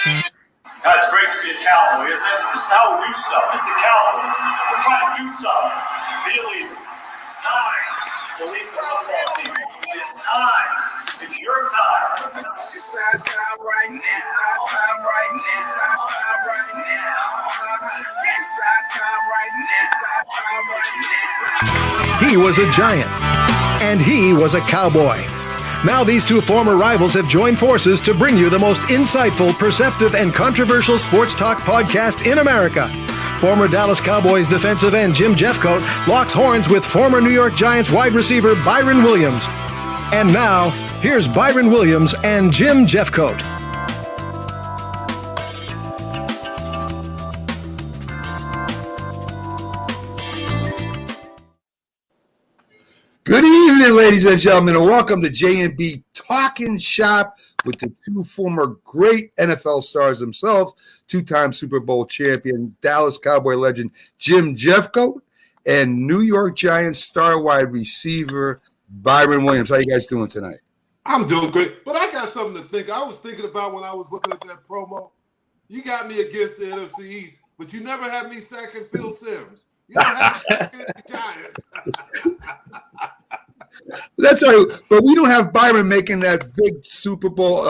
It's great to be a Cowboy, isn't it? This is how we do stuff. This is the Cowboys. We're trying to do something. Be a leader. It's time to lead the football team. It's time. It's your time. It's our time right now. It's our time right now. It's our time right now. It's our time right now. It's our time right now. He was a giant, and he was a cowboy. Now these two former rivals have joined forces to bring you the most insightful, perceptive, and controversial sports talk podcast in America. Former Dallas Cowboys defensive end Jim Jeffcoat locks horns with former New York Giants wide receiver Byron Williams. And now, here's Byron Williams and Jim Jeffcoat. Good evening, ladies and gentlemen, and welcome to J&B Talking Shop with the two former great NFL stars themselves, two-time Super Bowl champion, Dallas Cowboy legend Jim Jeffcoat, and New York Giants star wide receiver Byron Williams. How you guys doing tonight? I'm doing great, but I got something to think. I was thinking about when I was looking at that promo. You got me against the NFC East, but you never had me sacking Phil Simms. You don't have me sacking the Giants. That's all right, but we don't have Byron making that big Super Bowl,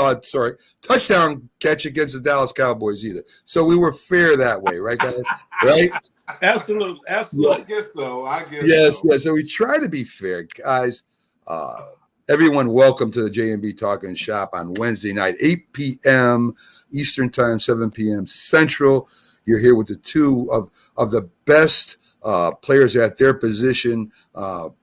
touchdown catch against the Dallas Cowboys either. So we were fair that way, right, guys? Right? Absolutely. I guess so. Yes. So we try to be fair, guys. Everyone, welcome to the J&B Talking Shop on Wednesday night, 8 p.m. Eastern Time, 7 p.m. Central. You're here with the two of the best players at their position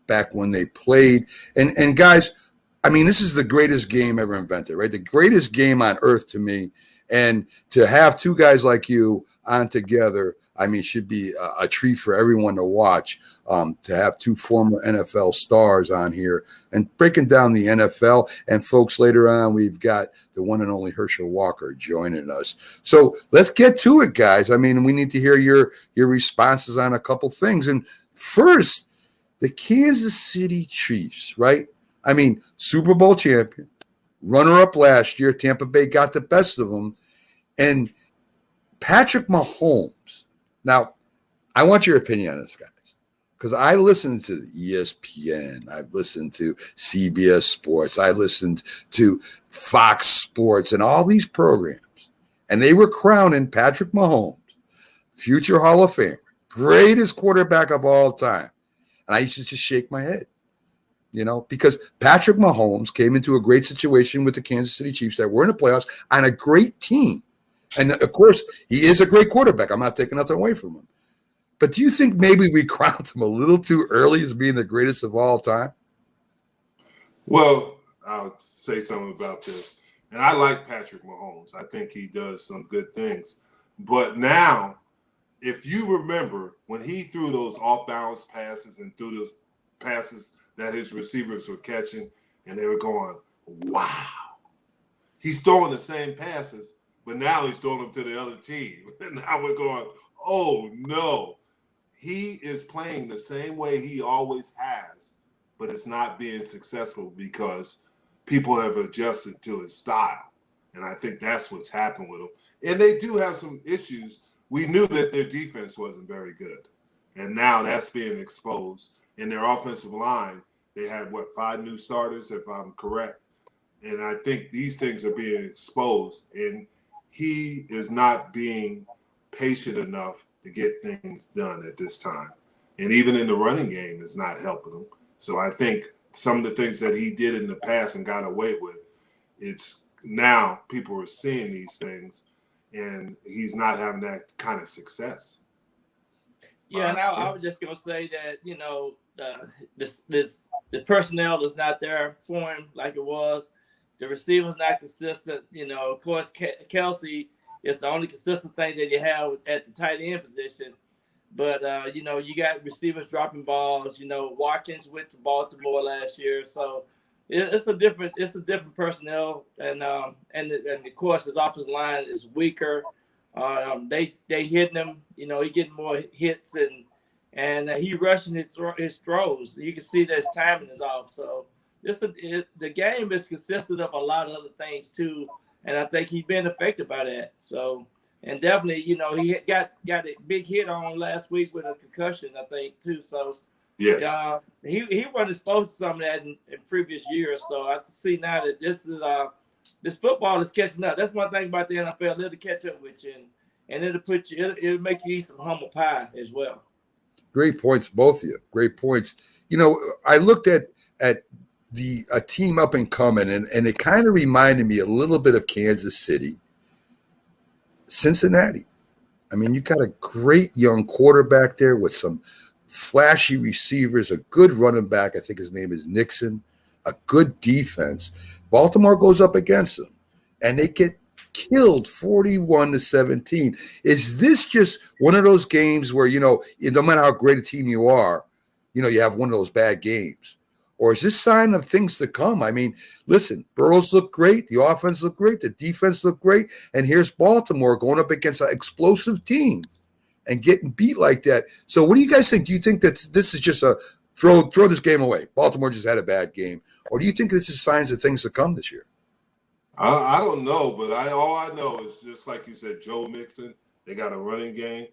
back when they played. And guys, I mean, this is the greatest game ever invented, right? The greatest game on earth to me. And to have two guys like you on together, I mean, should be a treat for everyone to watch. To have two former NFL stars on here and breaking down the NFL. And folks, later on, we've got the one and only Herschel Walker joining us. So let's get to it, guys. I mean, we need to hear your responses on a couple things. And first, the Kansas City Chiefs, right? I mean, Super Bowl champion, runner-up last year. Tampa Bay got the best of them. And Patrick Mahomes. Now, I want your opinion on this, guys, because I listened to ESPN. I've listened to CBS Sports. I listened to Fox Sports and all these programs. And they were crowning Patrick Mahomes, future Hall of Famer, greatest quarterback of all time. And I used to just shake my head. You know, because Patrick Mahomes came into a great situation with the Kansas City Chiefs that were in the playoffs on a great team. And, of course, he is a great quarterback. I'm not taking nothing away from him. But do you think maybe we crowned him a little too early as being the greatest of all time? Well, I'll say something about this. And I like Patrick Mahomes. I think he does some good things. But now, if you remember when he threw those off-balance passes and threw those passes that his receivers were catching, and they were going, wow. He's throwing the same passes, but now he's throwing them to the other team. And now we're going, oh, no. He is playing the same way he always has, but it's not being successful because people have adjusted to his style. And I think that's what's happened with him. And they do have some issues. We knew that their defense wasn't very good. And now that's being exposed. In their offensive line, they had, 5 new starters, if I'm correct. And I think these things are being exposed. And he is not being patient enough to get things done at this time. And even in the running game, it's not helping him. So I think some of the things that he did in the past and got away with, it's now people are seeing these things, and he's not having that kind of success. Yeah, and I was just going to say that, you know, the personnel is not there for him like it was. The receiver's not consistent. You know, of course, Kelsey is the only consistent thing that you have at the tight end position. But, you know, you got receivers dropping balls. You know, Watkins went to Baltimore last year. So it's a different personnel. And of course, his offensive line is weaker. They hitting him. You know, he getting more hits and he rushing his throws. You can see that his timing is off. So the game is consistent of a lot of other things too and I think he's been affected by that. So, and definitely, he got a big hit on last week with a concussion, I think, too. So, yes. He wasn't exposed to some of that in previous years. So I see now that this football is catching up. That's one thing about the NFL; it'll catch up with you, and it'll make you eat some humble pie as well. Great points, both of you. Great points. I looked at a team up and coming, and it kind of reminded me a little bit of Kansas City, Cincinnati. I mean, you got a great young quarterback there with some flashy receivers, a good running back. I think his name is Nixon, a good defense. Baltimore goes up against them, and they get killed 41-17. Is this just one of those games where, no matter how great a team you are, you have one of those bad games? Or is this sign of things to come? I mean, listen, Burrows look great. The offense looked great. The defense looked great. And here's Baltimore going up against an explosive team and getting beat like that. So what do you guys think? Do you think that this is just a throw this game away? Baltimore just had a bad game. Or do you think this is signs of things to come this year? I don't know, but all I know is just like you said, Joe Mixon, they got a running game.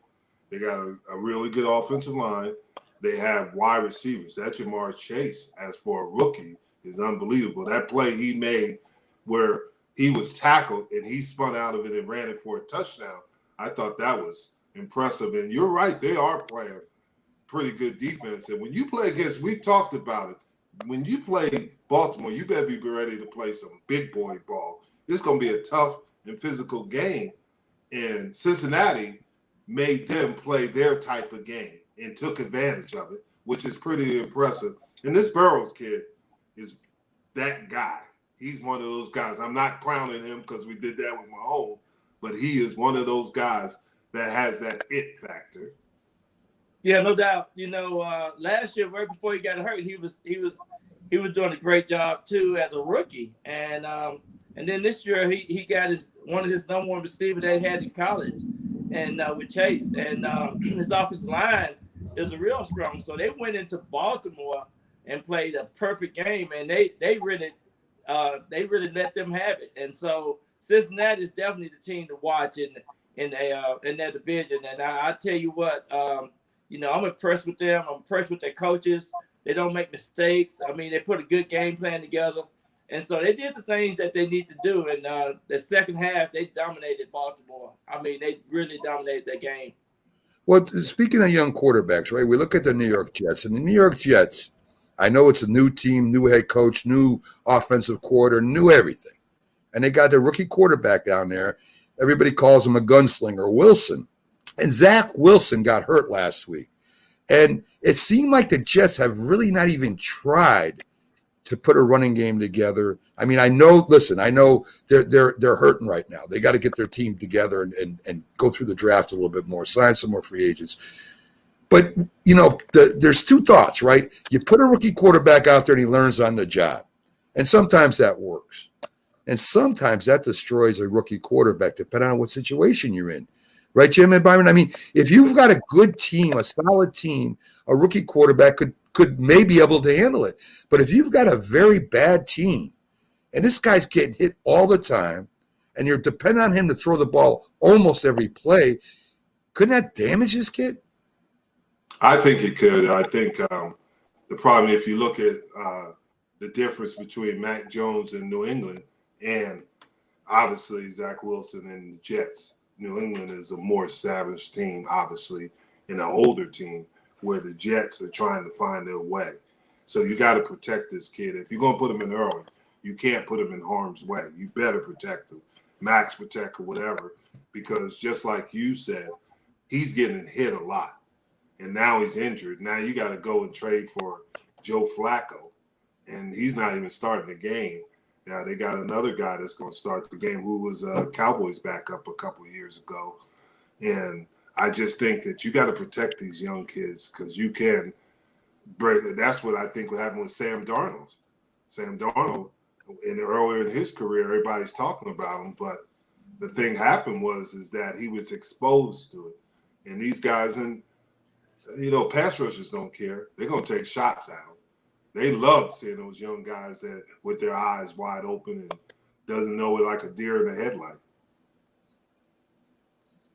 They got a really good offensive line. They have wide receivers. That Jamar Chase, as for a rookie, is unbelievable. That play he made where he was tackled and he spun out of it and ran it for a touchdown, I thought that was impressive. And you're right, they are playing pretty good defense. And when you play against, we've talked about it, when you play Baltimore, you better be ready to play some big boy ball. This is going to be a tough and physical game. And Cincinnati made them play their type of game and took advantage of it, which is pretty impressive. And this Burrows kid is that guy. He's one of those guys. I'm not crowning him because we did that with Mahomes, but he is one of those guys that has that it factor. Yeah, no doubt. Last year, right before he got hurt, he was doing a great job too as a rookie, and then this year he got one of his number one receivers that he had in college, and with Chase, and his offensive line is a real strong. So they went into Baltimore and played a perfect game, and they really let them have it. And so Cincinnati is definitely the team to watch in that division. And I tell you what, I'm impressed with them. I'm impressed with their coaches. They don't make mistakes. I mean, they put a good game plan together. And so they did the things that they need to do. And the second half, they dominated Baltimore. I mean, they really dominated that game. Well, speaking of young quarterbacks, right, we look at the New York Jets. And the New York Jets, I know it's a new team, new head coach, new offensive coordinator, new everything. And they got their rookie quarterback down there. Everybody calls him a gunslinger, Wilson. And Zach Wilson got hurt last week. And it seemed like the Jets have really not even tried to put a running game together. I mean, I know they're hurting right now. They got to get their team together and go through the draft a little bit more, sign some more free agents. But, there's two thoughts, right? You put a rookie quarterback out there and he learns on the job. And sometimes that works. And sometimes that destroys a rookie quarterback, depending on what situation you're in. Right, Jim and Byron? I mean, if you've got a good team, a solid team, a rookie quarterback could maybe be able to handle it. But if you've got a very bad team and this guy's getting hit all the time and you're depending on him to throw the ball almost every play, couldn't that damage this kid? I think it could. I think the problem, if you look at the difference between Mac Jones and New England and obviously Zach Wilson and the Jets, New England is a more savage team, obviously, and an older team where the Jets are trying to find their way. So you got to protect this kid. If you're going to put him in early, you can't put him in harm's way. You better protect him, max protect or whatever, because just like you said, he's getting hit a lot. And now he's injured. Now you got to go and trade for Joe Flacco, and he's not even starting the game. Yeah, they got another guy that's going to start the game who was a Cowboys backup a couple of years ago. And I just think that you got to protect these young kids because you can break. That's what I think would happen with Sam Darnold. Sam Darnold, earlier in his career, everybody's talking about him. But the thing happened is that he was exposed to it. And these guys, pass rushers don't care. They're going to take shots at him. They love seeing those young guys that with their eyes wide open and doesn't know it like a deer in the headlight.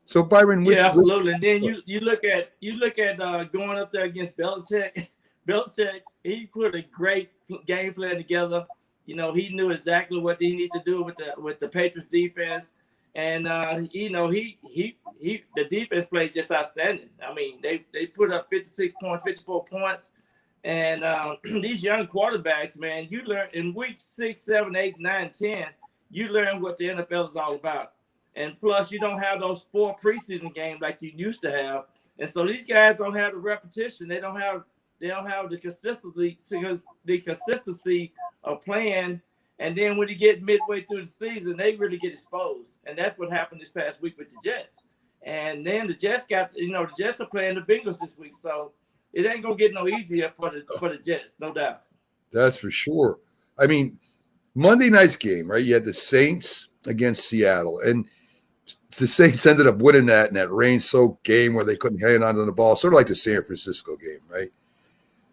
So Byron, Yeah, absolutely. And then you look at going up there against Belichick. Belichick, he put a great game plan together. You know, he knew exactly what he needed to do with the Patriots defense, and you know, he the defense played just outstanding. I mean, they put up 56 points, 54 points, and these young quarterbacks, man, you learn in week 6, 7, 8, 9, 10, you learn what the NFL is all about. And plus, you don't have those 4 preseason games like you used to have, and so these guys don't have the repetition. They don't have the consistency of playing. And then when you get midway through the season, they really get exposed. And that's what happened this past week with the Jets. And then the Jets the Jets are playing the Bengals this week, so it ain't gonna get no easier for the Jets, no doubt. That's for sure. I mean, Monday night's game, right? You had the Saints against Seattle, and the Saints ended up winning that in that rain-soaked game where they couldn't hang on to the ball, sort of like the San Francisco game, right?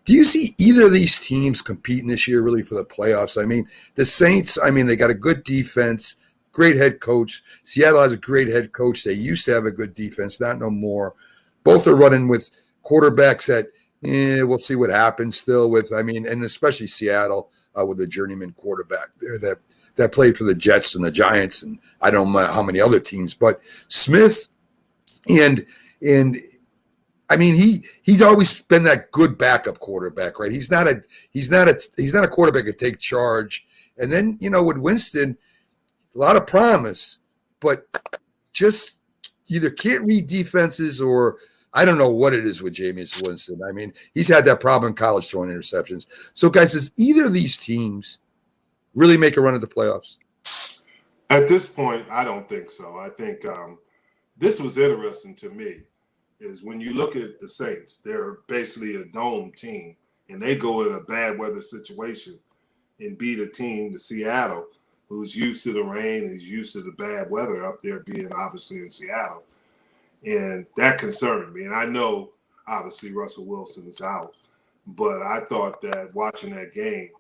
Do you see either of these teams competing this year really for the playoffs? I mean, the Saints, they got a good defense, great head coach. Seattle has a great head coach. They used to have a good defense, not no more. Both are running with quarterbacks that we'll see what happens still with, and especially Seattle with the journeyman quarterback there that played for the Jets and the Giants and I don't know how many other teams. But Smith and he's always been that good backup quarterback, right? He's not a quarterback to take charge. And then, with Winston, a lot of promise, but just either can't read defenses or I don't know what it is with Jameis Winston. He's had that problem in college throwing interceptions. So, guys, does either of these teams really make a run at the playoffs? At this point, I don't think so. I think this was interesting to me. Is when you look at the Saints, they're basically a dome team, and they go in a bad weather situation and beat a team, the Seattle, who's used to the rain, is used to the bad weather up there being obviously in Seattle. And that concerned me. And I know, obviously, Russell Wilson is out, but I thought that watching that game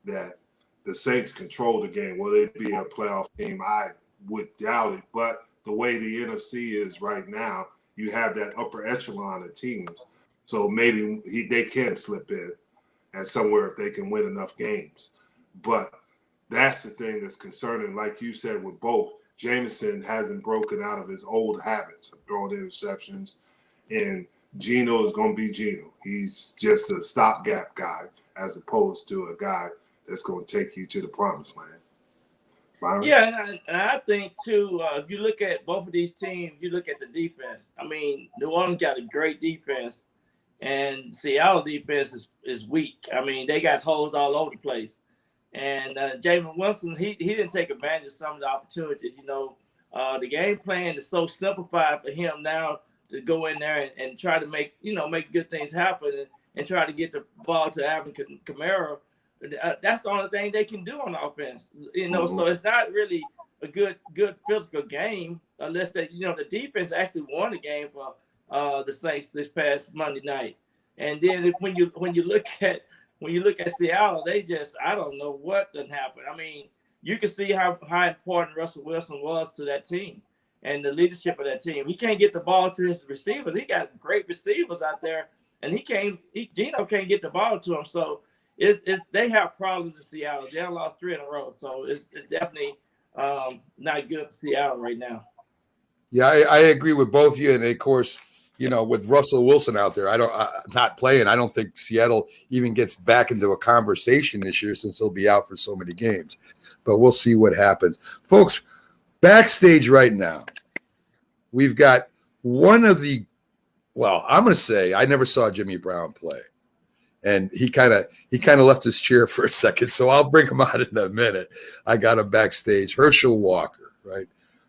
that the Saints controlled the game. Will they be a playoff team? I would doubt it. But the way the NFC is right now, you have that upper echelon of teams. So maybe they can slip in at somewhere if they can win enough games. But that's the thing that's concerning. Like you said with both, Jameson hasn't broken out of his old habits of throwing interceptions. And Geno is going to be Geno. He's just a stopgap guy as opposed to a guy that's going to take you to the promised land. Byron? Yeah, and I think, too, if you look at both of these teams, you look at the defense. New Orleans got a great defense, and Seattle defense is weak. They got holes all over the place. And Jameis Winston, he didn't take advantage of some of the opportunities. The game plan is so simplified for him now to go in there and try to make good things happen and try to get the ball to Alvin Kamara. That's the only thing they can do on offense, So it's not really a good physical game unless the defense actually won the game for the Saints this past Monday night. And then when you look at Seattle, they just I don't know what done happened. You can see how important Russell Wilson was to that team and the leadership of that team. He can't get the ball to his receivers. He got great receivers out there, and Geno can't get the ball to him. So. They have problems in Seattle. They lost 3 in a row, so it's definitely not good for Seattle right now. Yeah, I agree with both of you, and of course, with Russell Wilson out there, not playing. I don't think Seattle even gets back into a conversation this year since he'll be out for so many games. But we'll see what happens, folks. Backstage right now, we've got one of the. Well, I'm going to say I never saw Jimmy Brown play. And he kind of left his chair for a second, so I'll bring him out in a minute. I got him backstage. Herschel Walker, right?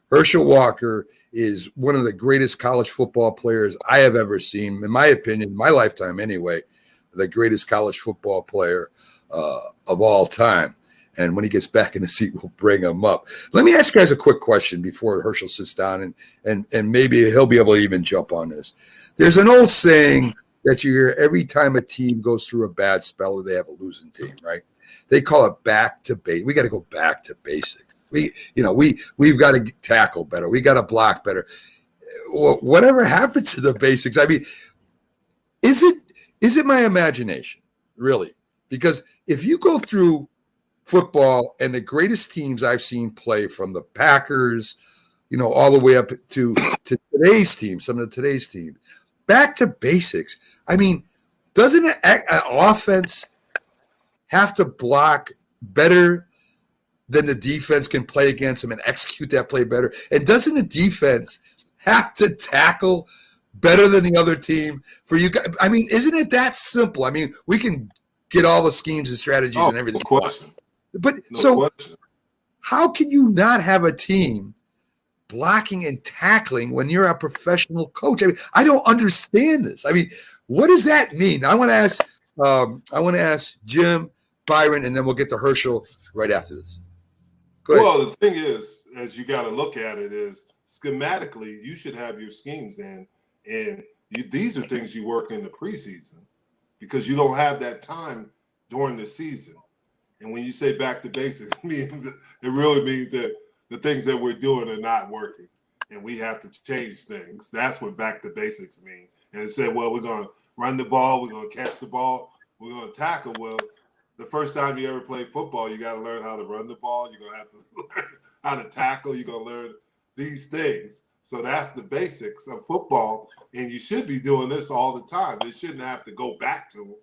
Herschel Walker is one of the greatest college football players I have ever seen, in my opinion, my lifetime anyway, the greatest college football player of all time. And when he gets back in the seat, we'll bring him up. Let me ask you guys a quick question before Herschel sits down, and maybe he'll be able to even jump on this. There's an old saying that you hear every time a team goes through a bad spell or they have a losing team, right? They call it back to basics. We got to go back to basics. We've got to tackle better. We got to block better. Whatever happened to the basics? I mean, is it my imagination, really? Because if you go through football and the greatest teams I've seen play, from the Packers, all the way up to today's team, some of today's team, back to basics. I mean, doesn't an offense have to block better than the defense can play against them and execute that play better? And doesn't the defense have to tackle better than the other team for you guys? I mean, isn't it that simple? I mean, we can get all the schemes and strategies and everything. No question. But no question. How can you not have a team blocking and tackling when you're a professional coach? I mean, I don't understand this. I mean, what does that mean? I want to ask Jim, Byron, and then we'll get to Herschel right after this. Go ahead. Well, the thing is, as you got to look at it, is schematically, you should have your schemes in, and these are things you work in the preseason because you don't have that time during the season. And when you say back to basics, it really means that the things that we're doing are not working, and we have to change things. That's what back to basics mean. And it said, well, we're going to run the ball, we're going to catch the ball, we're going to tackle. Well, the first time you ever play football, you got to learn how to run the ball. You're going to have to learn how to tackle. You're going to learn these things. So that's the basics of football, and you should be doing this all the time. They shouldn't have to go back to them.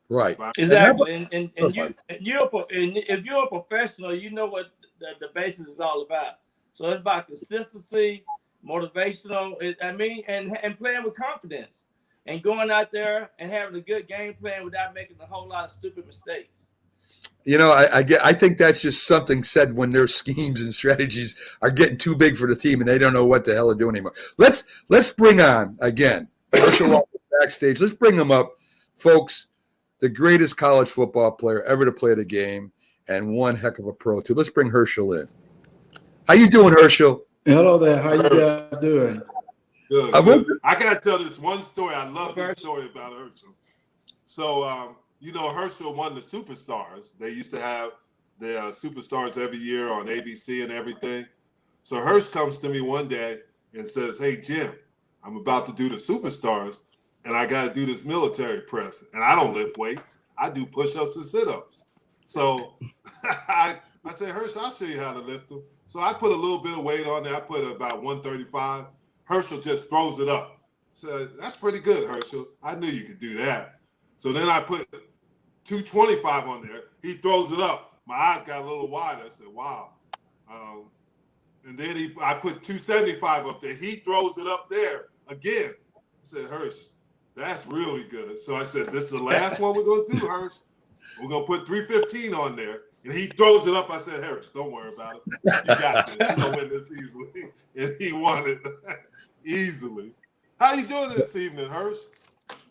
Right. Exactly. And if you're a professional, you know what the basis is all about. So it's about consistency, motivational, and playing with confidence and going out there and having a good game plan without making a whole lot of stupid mistakes. I think that's just something said when their schemes and strategies are getting too big for the team and they don't know what the hell they're doing anymore. Let's bring on, again, Herschel Walker backstage. Let's bring him up, folks. The greatest college football player ever to play the game, and one heck of a pro too. Let's bring Herschel in. How you doing, Herschel? Hello there. How you guys doing? Good. I got to tell this one story. I love this story about Herschel. So, Herschel won the Superstars. They used to have the Superstars every year on ABC and everything. So Hersch comes to me one day and says, "Hey, Jim, I'm about to do the Superstars, and I got to do this military press. And I don't lift weights. I do push-ups and sit-ups." So I said, "Hersch, I'll show you how to lift them." So I put a little bit of weight on there. I put about 135. Herschel just throws it up. So that's pretty good, Herschel. I knew you could do that. So then I put 225 on there. He throws it up. My eyes got a little wider. I said, wow. And then I put 275 up there. He throws it up there again. I said, "Hersch, that's really good." So I said, "This is the last one we're going to do, Hersch. We're going to put 315 on there." And he throws it up. I said, "Hersch, don't worry about it. You got this. You're going to win this easily." And he won it easily. How you doing this evening, Hersch?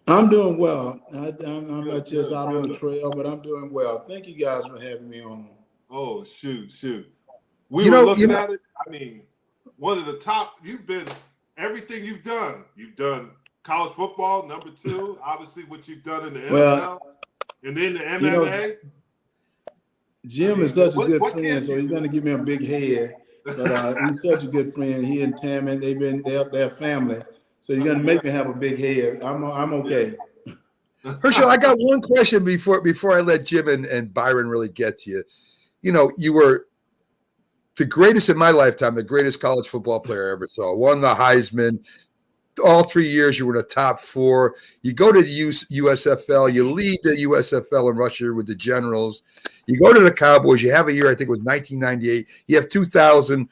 I'm doing well. I'm not just out on the trail, but I'm doing well. Thank you guys for having me on. Oh, shoot. We were looking at it. I mean, one of the top, you've been, everything you've done. You've done college football, number 2, obviously what you've done in the NFL, and then the MMA. Jim is such a good friend, so he's going to give me a big head. But he's such a good friend. He and Tammy, they're family. So you're going to make me have a big head. I'm okay. Herschel, I got one question before I let Jim and Byron really get to you. You were the greatest in my lifetime, the greatest college football player I ever saw. Won the Heisman. All 3 years you were in the top 4. You go to the USFL. You lead the USFL in Russia with the Generals. You go to the Cowboys. You have a year, I think it was 1998. You have 2,000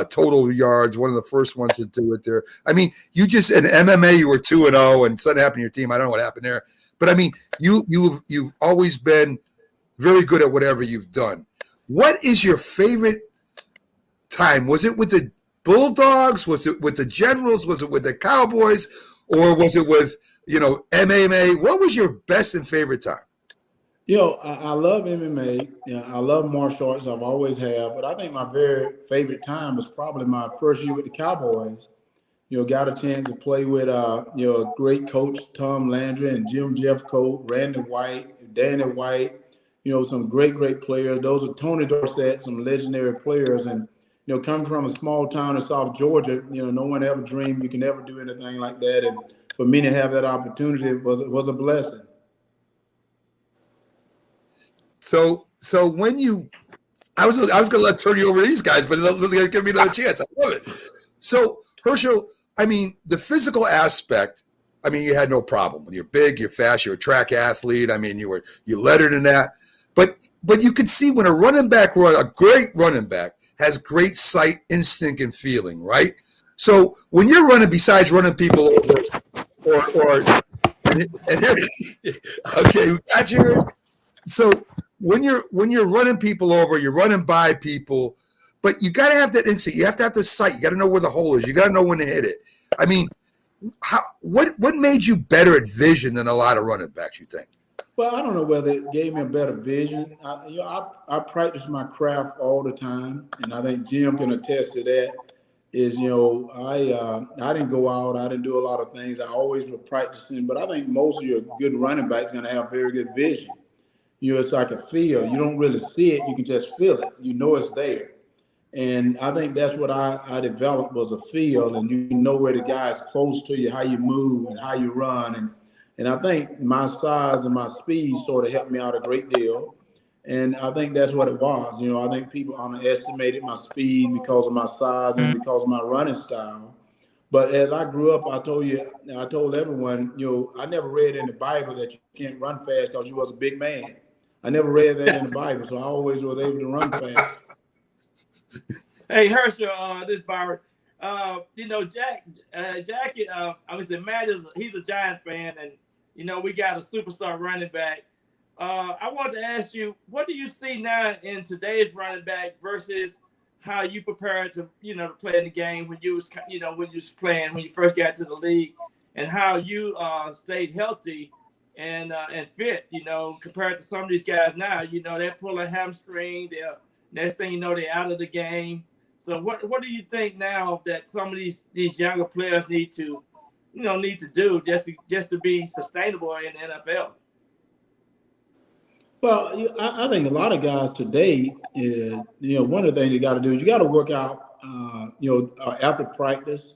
total yards, one of the first ones to do it there. I mean, you just in MMA you were 2-0, and something happened to your team. I don't know what happened there, but I mean, you've always been very good at whatever you've done. What is your favorite time? Was it with the Bulldogs? Was it with the Generals? Was it with the Cowboys? Or was it with, MMA? What was your best and favorite time? I love MMA. I love martial arts. I've always have. But I think my very favorite time was probably my first year with the Cowboys. Got a chance to play with, a great coach, Tom Landry, and Jim Jeffcoat, Randy White, Danny White. some great players. Those are Tony Dorsett, some legendary players. And, coming from a small town in South Georgia, no one ever dreamed you can ever do anything like that. And for me to have that opportunity was a blessing. So when I was going to turn you over to these guys, but give me another chance. I love it. So Herschel, I mean, the physical aspect, I mean, you had no problem. You're big, you're fast, you're a track athlete. I mean, you lettered in that. But you can see when a great running back has great sight, instinct, and feeling, right? So when you're running, besides running people over, okay, got you. So when you're running people over, you're running by people, but you got to have that instinct. You have to have the sight. You got to know where the hole is. You got to know when to hit it. I mean, what made you better at vision than a lot of running backs, you think? Well, I don't know whether it gave me a better vision. I practice my craft all the time, and I think Jim can attest to that. I didn't go out, I didn't do a lot of things. I always was practicing, but I think most of your good running backs going to have very good vision. It's like a feel. You don't really see it, you can just feel it. You know it's there. And I think that's what I developed was a feel, and you know where the guy is close to you, how you move and how you run. And I think my size and my speed sort of helped me out a great deal. And I think that's what it was. I think people underestimated my speed because of my size and because of my running style. But as I grew up, I told everyone, I never read in the Bible that you can't run fast because you was a big man. I never read that in the Bible, so I always was able to run fast. Hey, Herschel, this is Byron. Jackie, Matt he's a Giant fan, and we got a superstar running back. I wanted to ask you, what do you see now in today's running back versus how you prepared to play in the game when you was playing when you first got to the league, and how you stayed healthy and fit, compared to some of these guys now. They're pulling a hamstring. Next thing you know, they're out of the game. So what do you think now that some of these younger players need to do just to be sustainable in the NFL? Well, I think a lot of guys today, one of the things you got to do is you got to work out, after practice.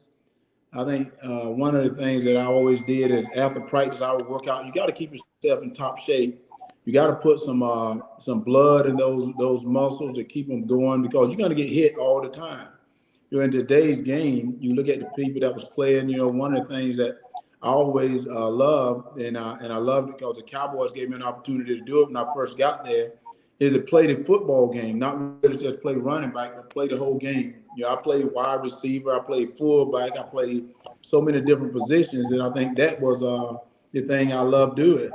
I think one of the things that I always did is after practice, I would work out. You got to keep yourself in top shape. You got to put some blood in those muscles to keep them going, because you're going to get hit all the time. In today's game, you look at the people that was playing. One of the things that I always loved, and I loved it because the Cowboys gave me an opportunity to do it when I first got there, is to play the football game, not really just play running back, but play the whole game. I played wide receiver, I played fullback, I played so many different positions, and I think that was the thing I loved doing.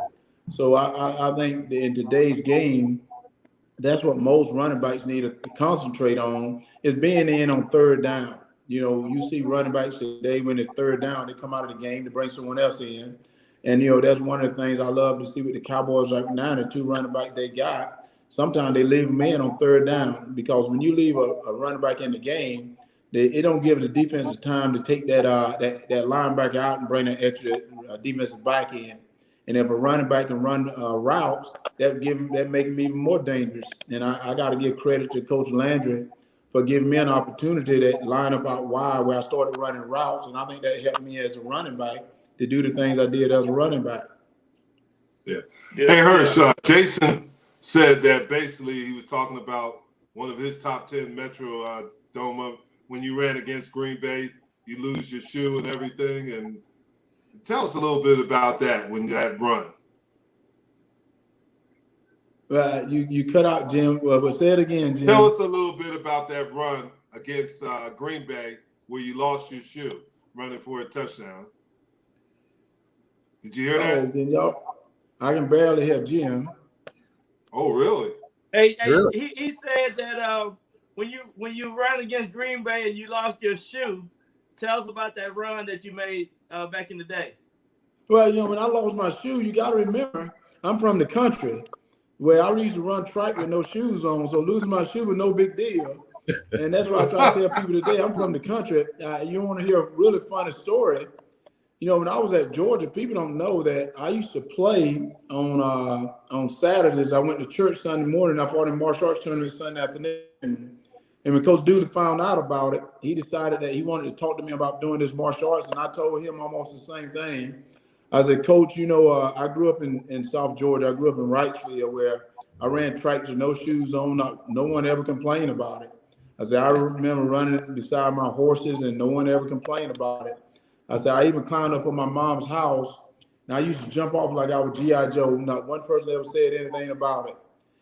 So I think that in today's game, that's what most running backs need to concentrate on, is being in on third down. You see running backs today, when it's third down, they come out of the game to bring someone else in. And, that's one of the things I love to see with the Cowboys right now, the two running backs they got. Sometimes they leave them in on third down, because when you leave a running back in the game, it don't give the defensive time to take that linebacker out and bring that extra defensive back in. And if a running back can run routes, that make him even more dangerous. And I got to give credit to Coach Landry for giving me an opportunity to line up out wide, where I started running routes. And I think that helped me as a running back to do the things I did as a running back. Yeah. Hey, Hirsch, Jason said that basically he was talking about one of his top 10 Metro Doma. When you ran against Green Bay, you lose your shoe and everything. And tell us a little bit about that when that run. You cut out, Jim. Well, but say it again, Jim. Tell us a little bit about that run against Green Bay where you lost your shoe running for a touchdown. Did you hear that? I can barely hear Jim. Oh, really? Hey, really? He said that when you ran against Green Bay and you lost your shoe, tell us about that run that you made back in the day. Well, when I lost my shoe, you got to remember, I'm from the country, where I used to run track with no shoes on, so losing my shoe was no big deal. And that's what I try to tell people today. I'm from the country. You want to hear a really funny story? when I was at Georgia, people don't know that I used to play on Saturdays. I went to church Sunday morning. I fought in martial arts tournament Sunday afternoon. And when Coach Duda found out about it, he decided that he wanted to talk to me about doing this martial arts. And I told him almost the same thing. I said, Coach, I grew up in South Georgia. I grew up in Wrightsville, where I ran tracks with no shoes on. No one ever complained about it. I said, I remember running beside my horses and no one ever complained about it. I said, I even climbed up on my mom's house, and I used to jump off like I was G.I. Joe. Not one person ever said anything about it.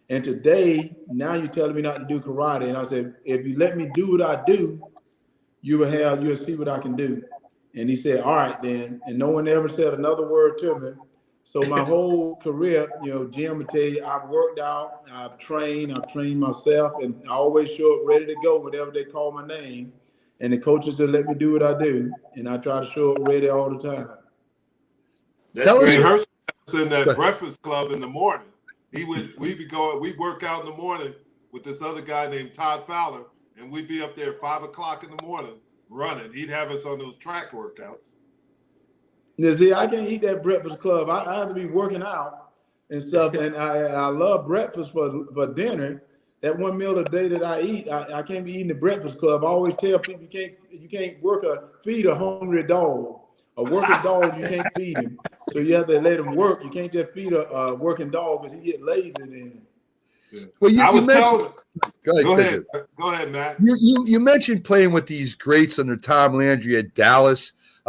And today, now you're telling me not to do karate. And I said, if you let me do what I do, you'll see what I can do. And he said, all right, then. And no one ever said another word to me. So my whole career, Jim would tell you, I've worked out, I've trained myself, and I always show up ready to go whenever they call my name. And the coaches will let me do what I do, and I try to show up ready all the time. Tell us, Herschel was in that Breakfast Club in the morning. We'd work out in the morning with this other guy named Todd Fowler, and we'd be up there at 5 o'clock in the morning running. He'd have us on those track workouts. Yeah, see, I can't eat that Breakfast Club. I have to be working out and stuff, and I love breakfast for dinner. That one meal a day that I eat, I can't be eating the Breakfast Club. I always tell people you can't feed a hungry dog. A working dog, you can't feed him. So you have to let him work. You can't just feed a working dog because he get lazy then. Yeah. Well, Go ahead, Matt. You mentioned playing with these greats under Tom Landry at Dallas.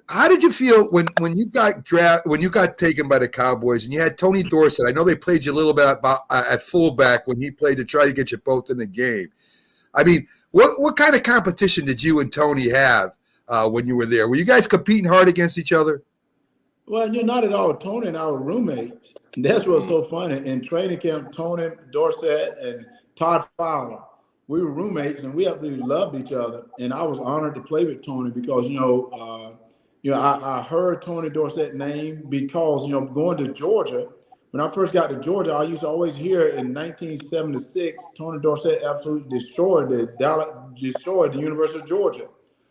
How did you feel when you got taken by the Cowboys and you had Tony Dorsett? I know they played you a little bit at fullback when he played to try to get you both in the game. I mean, what kind of competition did you and Tony have when you were there? Were you guys competing hard against each other? Well, not at all. Tony and I were roommates. That's what's so funny. In training camp, Tony Dorsett and Todd Fowler, we were roommates and we absolutely loved each other. And I was honored to play with Tony because, I heard Tony Dorsett's name because, going to Georgia, when I first got to Georgia, I used to always hear in 1976, Tony Dorsett absolutely destroyed the University of Georgia.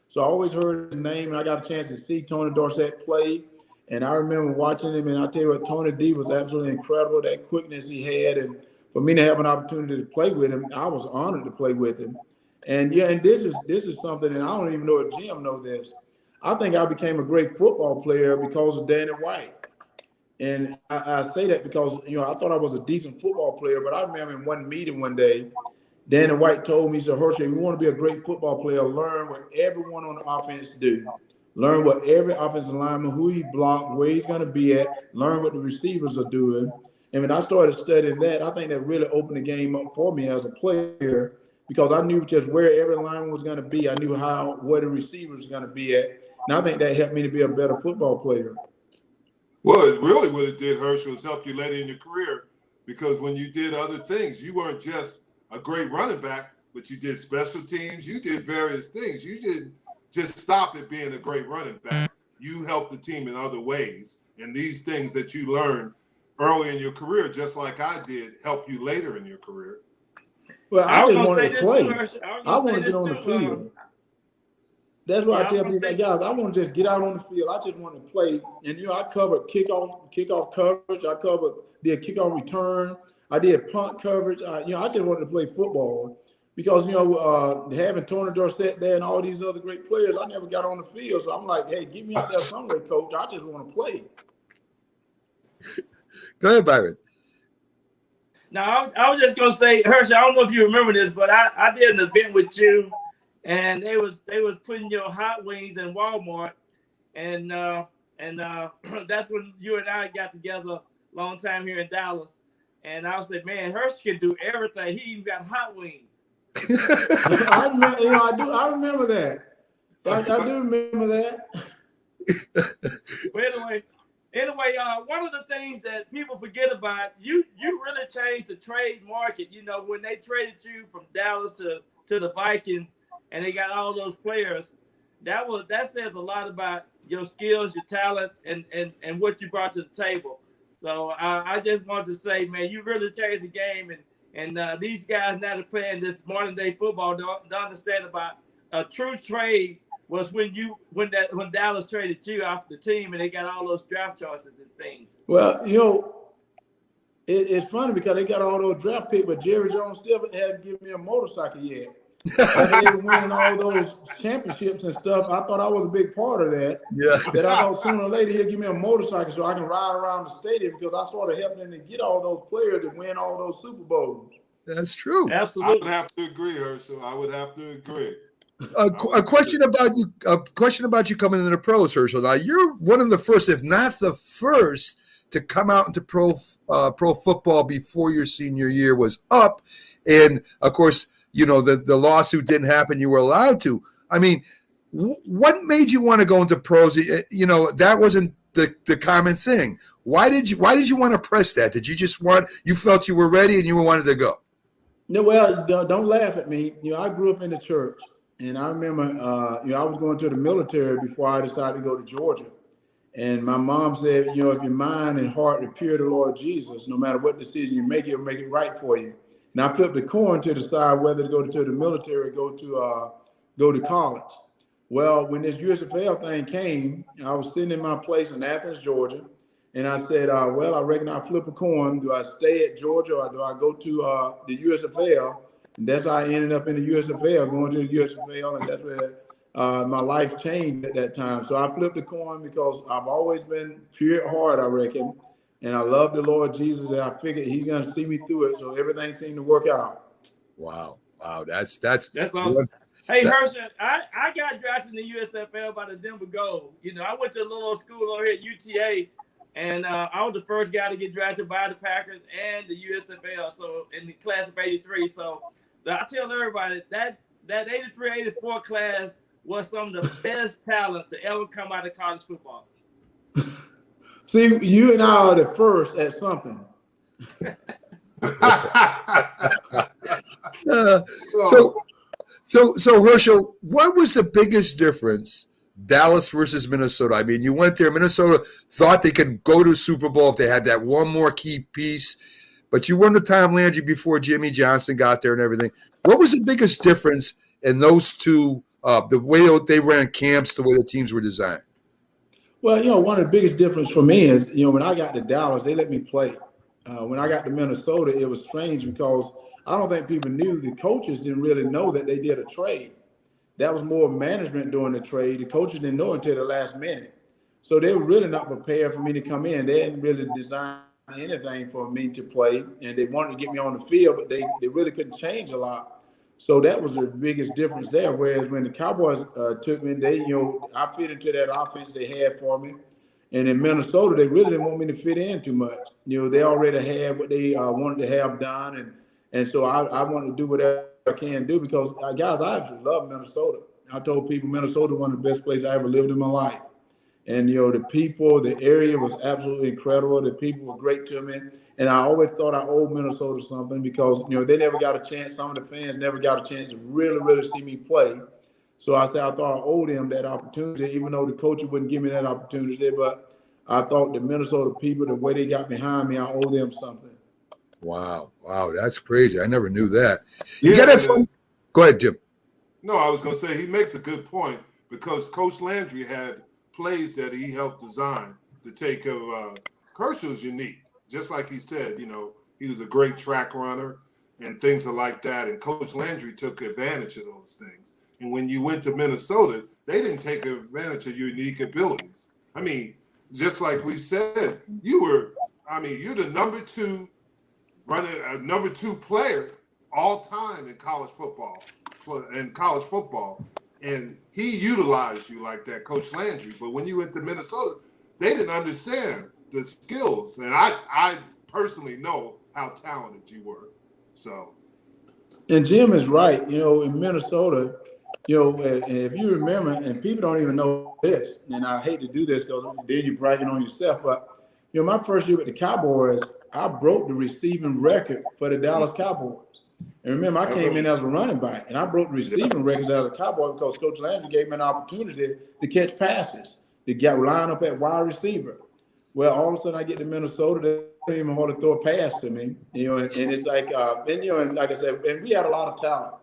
So I always heard his name, and I got a chance to see Tony Dorsett play. And I remember watching him, and I tell you what, Tony D was absolutely incredible, that quickness he had. And for me to have an opportunity to play with him, I was honored to play with him. And this is something, and I don't even know if Jim knows this. I think I became a great football player because of Danny White. And I say that because, I thought I was a decent football player, but I remember in one meeting one day, Danny White told me, he said, Herschel, if you want to be a great football player, learn what everyone on the offense do. Learn what every offensive lineman, who he blocked, where he's going to be at, learn what the receivers are doing. And when I started studying that, I think that really opened the game up for me as a player because I knew just where every lineman was going to be. I knew where the receivers were going to be at. And I think that helped me to be a better football player. Well, really what it did, Herschel, was help you later in your career because when you did other things, you weren't just a great running back, but you did special teams. You did various things. You didn't just stop at being a great running back. You helped the team in other ways. And these things that you learned early in your career, just like I did, help you later in your career. Well, I just wanted to play. I want to get on the field. That's why I tell people, guys, I want to just get out on the field. I just want to play. And, I covered kickoff coverage. I did kickoff return. I did punt coverage. I just wanted to play football because, having Tony Dorsett there and all these other great players, I never got on the field. So I'm like, hey, get me out there somewhere, coach. I just want to play. Go ahead, Byron. Now, I was just going to say, Herschel, I don't know if you remember this, but I did an event with you. And they was putting your hot wings in Walmart, and that's when you and I got together a long time here in Dallas. And I was like, man, Herschel can do everything. He even got hot wings. I remember that. I do remember that. Well, anyway, one of the things that people forget about, you really changed the trade market. When they traded you from Dallas to the Vikings. And they got all those players. That says a lot about your skills, your talent, and what you brought to the table. So I just wanted to say, man, you really changed the game, and these guys now that are playing this modern day football don't understand about a true trade was when Dallas traded you off the team and they got all those draft choices and things. Well, you know, it's funny because they got all those draft picks, but Jerry Jones still hadn't given me a motorcycle yet. They were winning all those championships and stuff. I thought I was a big part of that. Yeah. That I thought sooner or later he'll give me a motorcycle so I can ride around the stadium because I sort of helped them to get all those players to win all those Super Bowls. That's true. I Absolutely. would have to agree, Herschel. I would have to agree. A question about you. A question about you coming into the pros, Herschel. Now you're one of the first, if not the first, to come out into pro football before your senior year was up, and of course, you know the lawsuit didn't happen. You were allowed to. I mean, what made you want to go into pros? You know that wasn't the common thing. Why did you want to press that? Did you just you felt you were ready and you wanted to go? No, well, don't laugh at me. You know, I grew up in the church, and I remember, you know, I was going to the military before I decided to go to Georgia. And my mom said, you know, if your mind and heart are pure to the Lord Jesus, no matter what decision you make, He'll make it right for you. And I flipped the coin to decide whether to go to the military or go to college. Well, when this USFL thing came, I was sitting in my place in Athens, Georgia, and I said, well, I reckon I'll flip a coin. Do I stay at Georgia or do I go to the USFL? And that's how I ended up in the USFL, going to the USFL, and that's where my life changed at that time. So I flipped the coin because I've always been pure at heart, I reckon, and I love the Lord Jesus, and I figured He's going to see me through it. So everything seemed to work out. Wow, that's awesome. Hey, Herschel, I got drafted in the USFL by the Denver Gold. You know, I went to a little school over here at UTA, and I was the first guy to get drafted by the Packers and the USFL. So in the class of '83. So I tell everybody that 83-84 class was some of the best talent to ever come out of college football. See, you and I are the first at something. So Herschel, what was the biggest difference, Dallas versus Minnesota? I mean, you went there. Minnesota thought they could go to the Super Bowl if they had that one more key piece, but you won the Tom Landry before Jimmy Johnson got there and everything. What was the biggest difference in those two, the way they ran camps, the way the teams were designed? Well, you know, one of the biggest difference for me is, you know, when I got to Dallas, they let me play. When I got to Minnesota, it was strange because I don't think people knew. The coaches didn't really know that they did a trade. That was more management doing the trade. The coaches didn't know until the last minute. So they were really not prepared for me to come in. They hadn't really designed anything for me to play, and they wanted to get me on the field, but they really couldn't change a lot. So that was the biggest difference there. Whereas when the Cowboys took me, I fit into that offense they had for me. And in Minnesota, they really didn't want me to fit in too much. You know, they already had what they wanted to have done, and so I wanted to do whatever I can do because, guys, I actually love Minnesota. I told people Minnesota was one of the best places I ever lived in my life. And, you know, the people, the area was absolutely incredible. The people were great to me. And I always thought I owed Minnesota something because, you know, they never got a chance. Some of the fans never got a chance to really, really see me play. So I said I thought I owed them that opportunity, even though the coach wouldn't give me that opportunity. But I thought the Minnesota people, the way they got behind me, I owe them something. Wow, that's crazy. I never knew that. Go ahead, Jim. No, I was going to say he makes a good point because Coach Landry had plays that he helped design to take of Herschel's unique. Just like he said, you know, he was a great track runner and things like that. And Coach Landry took advantage of those things. And when you went to Minnesota, they didn't take advantage of your unique abilities. I mean, just like we said, you're the number two player all time in college football. And he utilized you like that, Coach Landry. But when you went to Minnesota, they didn't understand the skills. And I personally know how talented you were. So. And Jim is right. You know, in Minnesota, you know, if you remember, and people don't even know this, and I hate to do this because then you're bragging on yourself, but, you know, my first year with the Cowboys, I broke the receiving record for the Dallas Cowboys. And remember, I came in as a running back, and I broke the receiving record as a Cowboy because Coach Landry gave me an opportunity to catch passes, to get line up at wide receiver. Well, all of a sudden I get to Minnesota, they don't even want to throw a pass to me, you know, and it's like, and like I said, and we had a lot of talent.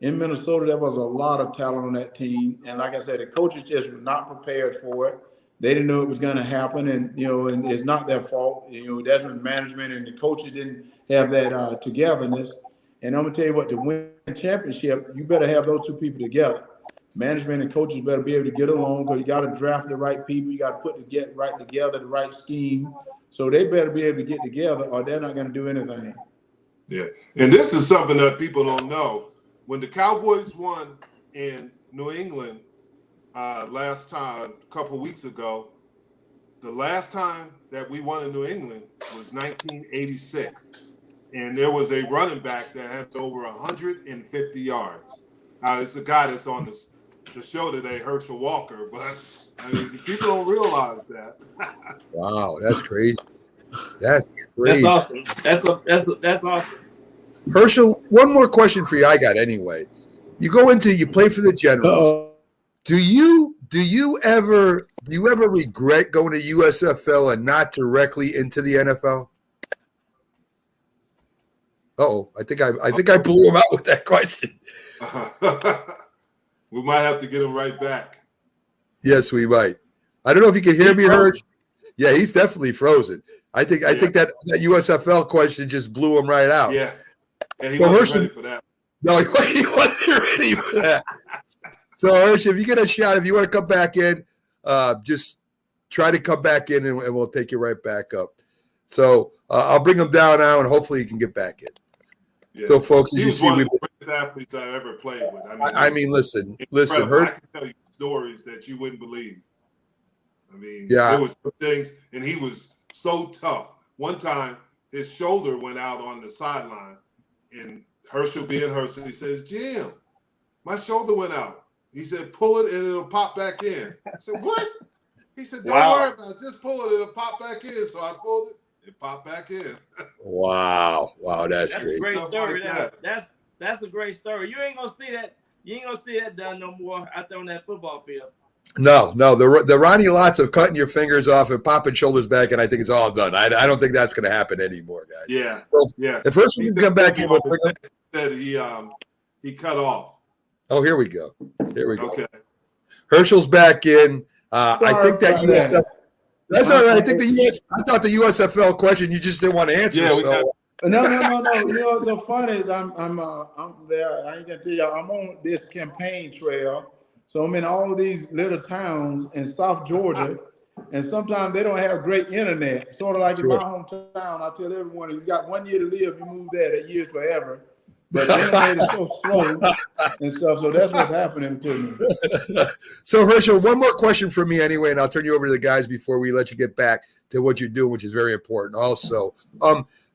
in Minnesota, there was a lot of talent on that team. And like I said, the coaches just were not prepared for it. They didn't know it was going to happen. And, and it's not their fault. That's when management and the coaches didn't have that togetherness. And I'm going to tell you what, to win a championship, you better have those two people together. Management and coaches better be able to get along, because you got to draft the right people. You got to put the right scheme. So they better be able to get together, or they're not going to do anything. Yeah. And this is something that people don't know. When the Cowboys won in New England last time, a couple of weeks ago, the last time that we won in New England was 1986. And there was a running back that had over 150 yards. It's a guy that's on the show today, Herschel Walker, but I mean, people don't realize that. Wow, that's crazy. That's crazy. That's awesome. That's awesome. Herschel, one more question for you. I got anyway. You play for the Generals. Do you ever regret going to USFL and not directly into the NFL? I think I blew him out with that question. We might have to get him right back. Yes, we might. I don't know if you can hear me, Hersch. Yeah, he's definitely frozen. I think that USFL question just blew him right out. Yeah. And he wasn't ready for that. No, he wasn't ready for that. So, Hersch, if you get a shot, if you want to come back in, just try to come back in, and we'll take you right back up. So I'll bring him down now, and hopefully you can get back in. Yeah. So, folks, he was one of the greatest athletes I ever played with. I mean, listen. I can tell you stories that you wouldn't believe. I mean, there was some things, and he was so tough. One time, his shoulder went out on the sideline, and Herschel, he says, "Jim, my shoulder went out." He said, "Pull it, and it'll pop back in." I said, "What?" He said, "Don't worry about it. Just pull it, it'll pop back in." So I pulled it. It popped back in. Wow, that's great. A great story. That's a great story. You ain't gonna see that done no more out there on that football field. No, the Ronnie Lotts of cutting your fingers off and popping shoulders back, and I think it's all done. I don't think that's going to happen anymore, guys. Yeah, yeah. The first one can come back in. That he cut off. Oh, here we go. Okay. Herschel's back in. I think that USFL. That's all right. I think I thought the USFL question you just didn't want to answer. Yeah, No. What's so funny is I'm there. I ain't gonna tell you. I'm on this campaign trail, so I'm in all these little towns in South Georgia, and sometimes they don't have great internet. Sort of like in my hometown, I tell everyone, you got 1 year to live. You move there, that year's forever. But the internet is so slow and stuff, so that's what's happening to me. So, Herschel, one more question for me anyway, and I'll turn you over to the guys before we let you get back to what you're doing, which is very important also.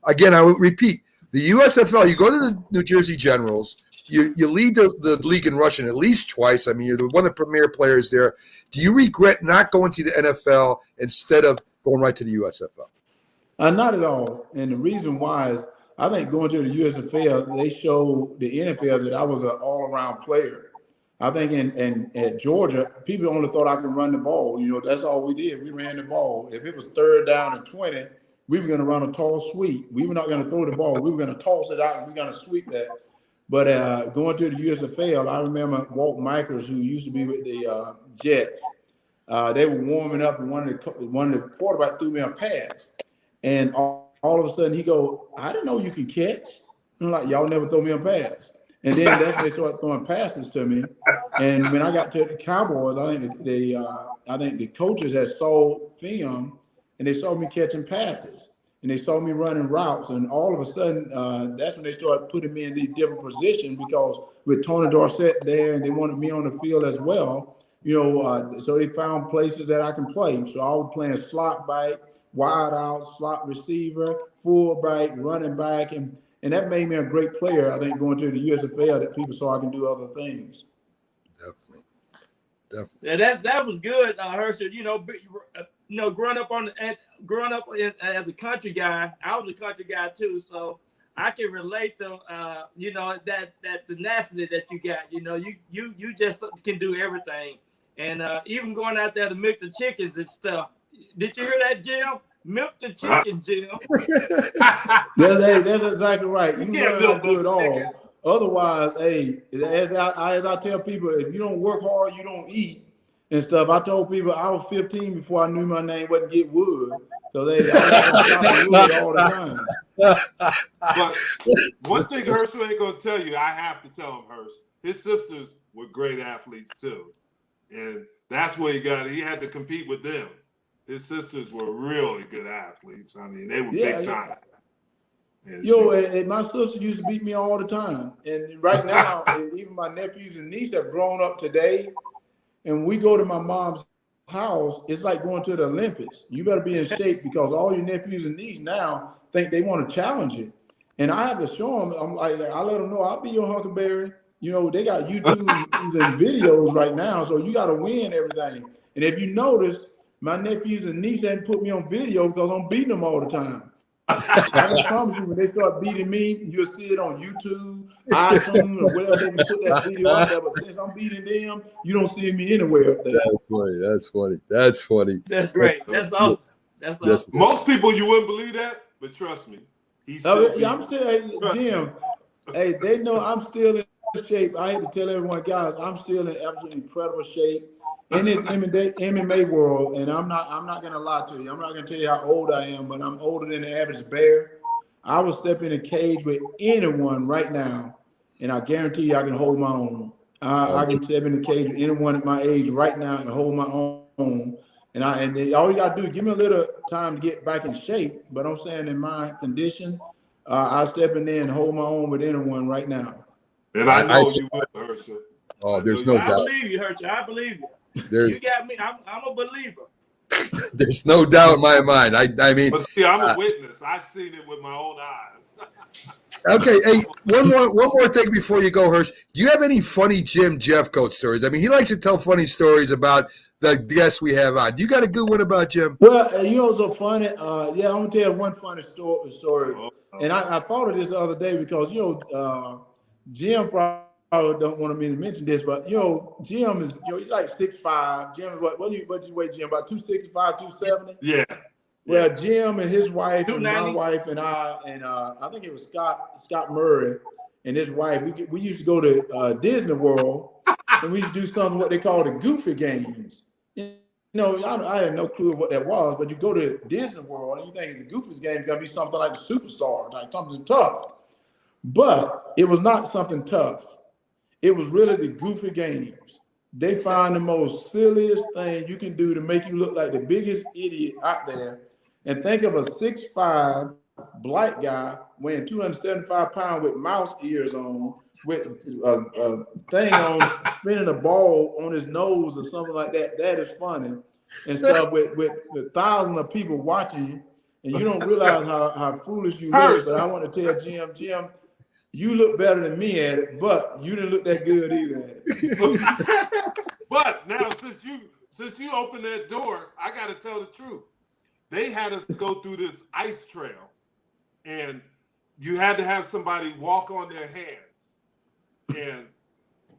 Again, I will repeat, the USFL, you go to the New Jersey Generals, you lead the league in rushing at least twice. I mean, you're one of the premier players there. Do you regret not going to the NFL instead of going right to the USFL? Not at all. And the reason why is I think going to the USFL, they showed the NFL that I was an all-around player. I think at Georgia, people only thought I could run the ball. That's all we did. We ran the ball. If it was 3rd down and 20, we were going to run a tall sweep. We were not going to throw the ball. We were going to toss it out, and we were going to sweep that. But going to the USFL, I remember Walt Michaels, who used to be with the Jets. They were warming up, and one of the quarterbacks threw me a pass. And all of a sudden, he go, "I didn't know you can catch." I'm like, "Y'all never throw me a pass." And then that's when they started throwing passes to me. And when I got to the Cowboys, I think the coaches had saw film, and they saw me catching passes, and they saw me running routes. And all of a sudden, that's when they started putting me in these different positions, because with Tony Dorsett there, and they wanted me on the field as well. So they found places that I can play. So I was playing slot back, wide out, slot receiver, full back, running back, and that made me a great player. I think going to the USFL, that people saw I can do other things. Definitely. Yeah, that was good, Herschel. Growing up as a country guy, I was a country guy too, so I can relate to that tenacity that you got. You just can do everything, and even going out there to mix the chickens and stuff. Did you hear that, Jim? Milk the chicken, Jim. That's exactly right. You can't learn how to milk do it those all. chickens. Otherwise, hey, as I tell people, if you don't work hard, you don't eat and stuff. I told people I was 15 before I knew my name wasn't Get Wood. So I was chopping wood all the time. But one thing Herschel ain't gonna tell you, I have to tell him, Herschel. His sisters were great athletes too, and that's where he had to compete with them. His sisters were really good athletes. I mean, they were big time. And my sister used to beat me all the time. And right now, and even my nephews and niece have grown up today. And when we go to my mom's house, it's like going to the Olympics. You better be in shape because all your nephews and niece now think they want to challenge it. And I have to show them. I'm like, I let them know I'll be your Huckleberry. You know, they got YouTube and videos right now, so you got to win everything. And if you notice, my nephews and niece hadn't put me on video because I'm beating them all the time. I can promise you, when they start beating me, you'll see it on YouTube, iTunes, or whatever they can put that video out there. But since I'm beating them, you don't see me anywhere up there. That's funny. That's great. That's awesome. That's awesome. Most people, you wouldn't believe that, but trust me, he's still I'm still, Jim. Hey, they know I'm still in shape. I had to tell everyone, guys, I'm still in absolutely incredible shape in this MMA world, and I'm not gonna lie to you. I'm not gonna tell you how old I am, but I'm older than the average bear. I will step in a cage with anyone right now, and I guarantee you I can hold my own. I can step in the cage with anyone at my age right now and hold my own. And all you gotta do is give me a little time to get back in shape. But I'm saying in my condition, I step in there and hold my own with anyone right now. And I know you will, Herschel. Oh, there's no doubt. I believe you, Herschel. I believe you. You got me. I'm a believer. There's no doubt in my mind. I mean, but see, I'm a witness. I've seen it with my own eyes. Okay, hey, one more thing before you go, Hirsch. Do you have any funny Jim Jeffcoat stories? I mean, he likes to tell funny stories about the guests we have on. You got a good one about Jim? Well, you know, so funny. I'm gonna tell you one funny story. And I thought of this the other day because Jim probably don't want me to mention this, but Jim is he's like 6'5". Jim is what do you weigh, Jim? About 265, 270? Yeah. Well, Jim and his wife and my wife and I think it was Scott Murray and his wife. We used to go to Disney World and we used to do something what they call the Goofy Games. I had no clue what that was, but you go to Disney World and you think the Goofy game is gonna be something like the Superstars, like something tough. But it was not something tough. It was really the Goofy Games. They find the most silliest thing you can do to make you look like the biggest idiot out there. And think of a 6'5" black guy weighing 275 pounds with mouse ears on, with a thing on, spinning a ball on his nose or something like that. That is funny. And stuff with thousands of people watching you, and you don't realize how foolish you look. But I want to tell Jim, you look better than me at it, but you didn't look that good either at it. But now, since you opened that door, I got to tell the truth. They had us go through this ice trail, and you had to have somebody walk on their hands. And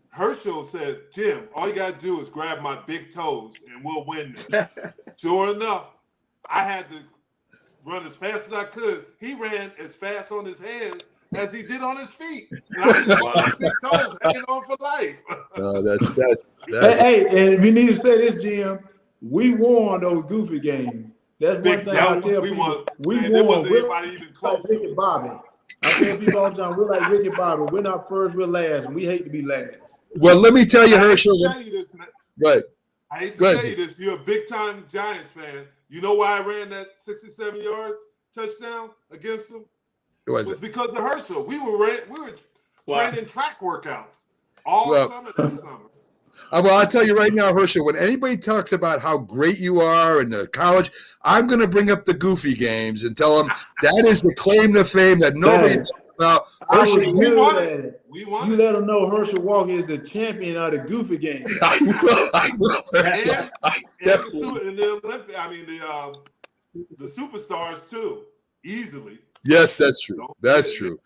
Herschel said, Jim, all you got to do is grab my big toes, and we'll win this. Sure enough, I had to run as fast as I could. He ran as fast on his hands as he did on his feet. And I just had big toes hanging on for life. That's Hey, and if you need to say this, Jim, we won those Goofy Games. That's one thing I tell people. We won. There wasn't anybody even close. Like Ricky Bobby. I tell people all the time, we're like Ricky Bobby. We're not first, we're last, and we hate to be last. Well, let me tell you, Herschel. Right. I hate to tell you this. You're a big-time Giants fan. You know why I ran that 67-yard touchdown against them? It was because of Herschel. We were training track workouts all summer that summer. Well, I'll tell you right now, Herschel, when anybody talks about how great you are in the college, I'm going to bring up the Goofy Games and tell them that is the claim to fame that nobody knows about. Herschel, we won it. You let them know Herschel Walker is the champion of the Goofy Games. I will. And the Olympic, the Superstars too, easily. Yes, that's true. That's true.